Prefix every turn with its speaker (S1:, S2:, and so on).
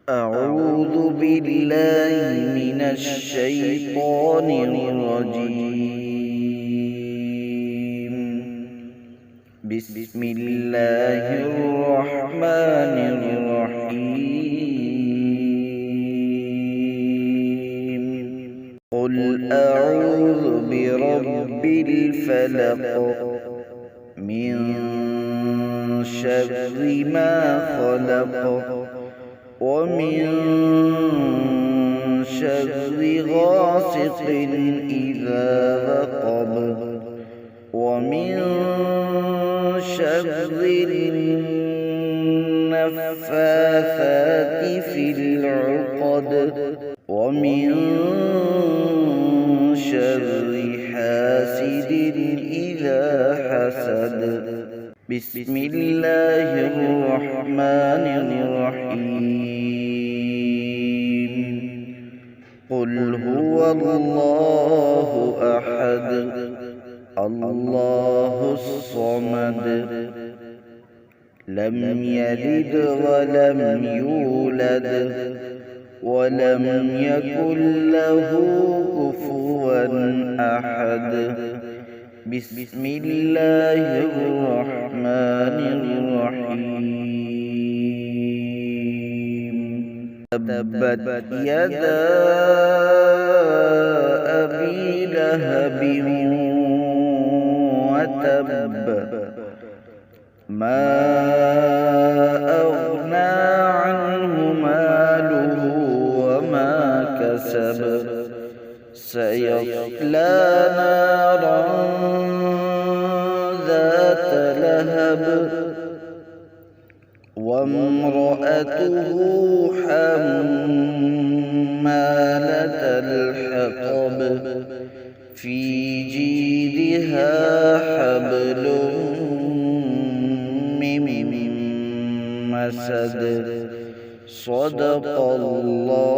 S1: أعوذ بالله من الشيطان الرجيم. بسم الله الرحمن الرحيم. قل أعوذ برب الفلق من شر ما خلق ومن شر غاسق إذا وقب ومن شر النفاثات في العقد ومن شر حاسد إذا حسد. بسم الله الرحمن الرحيم. قل هو الله أحد الله الصمد لم يلد ولم يولد ولم يكن له كفوا أحد. بسم الله الرحمن الرحيم. تبت يدا أبي لهب وتب ما أغنى عنه ماله وما كسب سيصلى نارا ذات لهب وامرأته حمالة الحطب في جيدها حبل من مسد. صدق الله